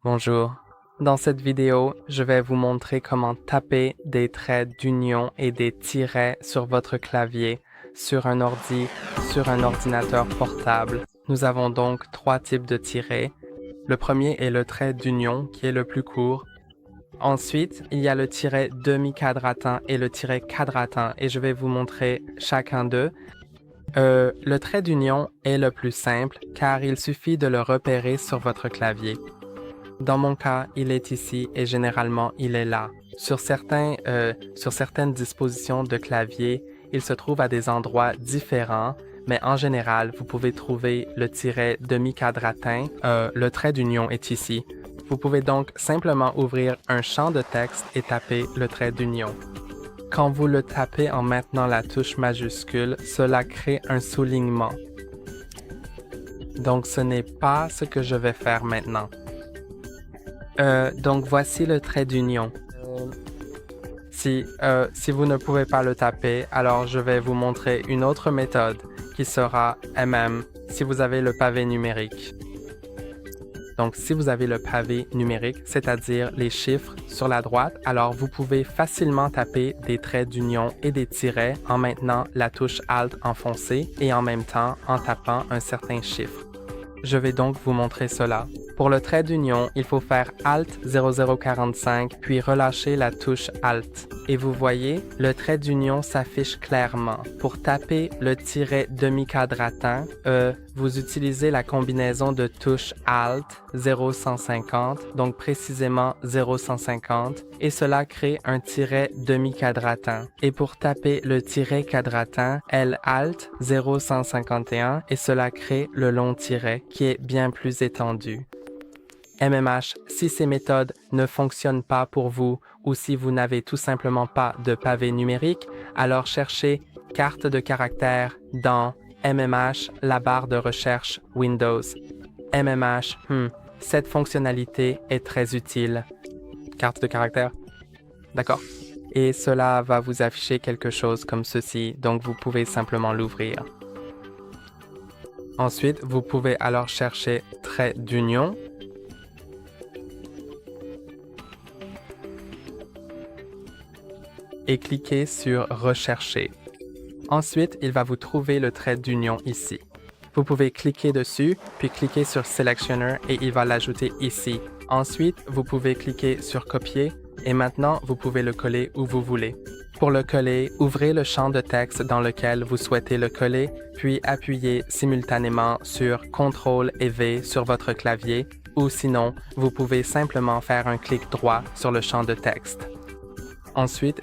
Bonjour. Dans cette vidéo, je vais vous montrer comment taper des traits d'union et des tirets sur votre clavier, sur un ordinateur portable. Nous avons donc trois types de tirets. Le premier est le trait d'union qui est le plus court. Ensuite, il y a le tiret demi-quadratin et le tiret quadratin et je vais vous montrer chacun d'eux. Le trait d'union est le plus simple car il suffit de le repérer sur votre clavier. Dans mon cas, il est ici et généralement, il est là. Sur certaines dispositions de clavier, il se trouve à des endroits différents, mais en général, vous pouvez trouver le tiret demi-quadratin. Le trait d'union est ici. Vous pouvez donc simplement ouvrir un champ de texte et taper le trait d'union. Quand vous le tapez en maintenant la touche majuscule, cela crée un soulignement. Donc, ce n'est pas ce que je vais faire maintenant. Donc, voici le trait d'union. Si vous ne pouvez pas le taper, alors je vais vous montrer une autre méthode qui sera si vous avez le pavé numérique. Donc, si vous avez le pavé numérique, c'est-à-dire les chiffres sur la droite, alors vous pouvez facilement taper des traits d'union et des tirets en maintenant la touche Alt enfoncée et en même temps en tapant un certain chiffre. Je vais donc vous montrer cela. Pour le trait d'union, il faut faire Alt 0045 puis relâcher la touche Alt. Et vous voyez, le trait d'union s'affiche clairement. Pour taper le tiret demi-quadratin, vous utilisez la combinaison de touches Alt 0150, donc précisément 0150, et cela crée un tiret demi-quadratin. Et pour taper le tiret quadratin, L Alt 0151, et cela crée le long tiret qui est bien plus étendu. MMH, si ces méthodes ne fonctionnent pas pour vous ou si vous n'avez tout simplement pas de pavé numérique, alors cherchez carte de caractère dans MMH, la barre de recherche Windows. MMH, cette fonctionnalité est très utile. Carte de caractère? D'accord. Et cela va vous afficher quelque chose comme ceci, donc vous pouvez simplement l'ouvrir. Ensuite, vous pouvez alors chercher trait d'union. Et cliquez sur « Rechercher ». Ensuite, il va vous trouver le trait d'union ici. Vous pouvez cliquer dessus, puis cliquer sur « Selectioner » et il va l'ajouter ici. Ensuite, vous pouvez cliquer sur « Copier » et maintenant, vous pouvez le coller où vous voulez. Pour le coller, ouvrez le champ de texte dans lequel vous souhaitez le coller, puis appuyez simultanément sur CTRL et V sur votre clavier, ou sinon, vous pouvez simplement faire un clic droit sur le champ de texte. Ensuite,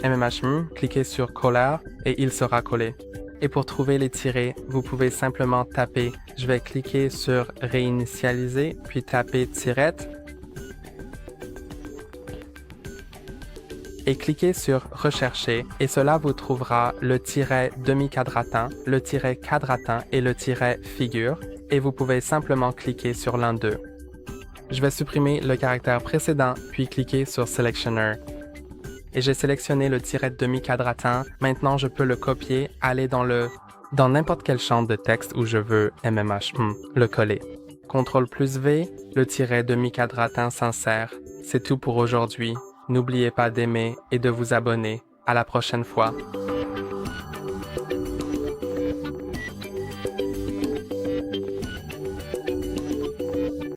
cliquez sur « Coller » et il sera collé. Et pour trouver les tirets, vous pouvez simplement taper. Je vais cliquer sur « Réinitialiser » puis taper « Tirette » et cliquez sur « Rechercher » et cela vous trouvera le tiret demi-quadratin, le tiret quadratin et le tiret figure et vous pouvez simplement cliquer sur l'un d'eux. Je vais supprimer le caractère précédent puis cliquer sur « Selectioner ». Et j'ai sélectionné le tiret demi-quadratin. Maintenant, je peux le copier, aller dans n'importe quel champ de texte où je veux le coller. CTRL+V, le tiret demi-quadratin s'insère. C'est tout pour aujourd'hui. N'oubliez pas d'aimer et de vous abonner. À la prochaine fois.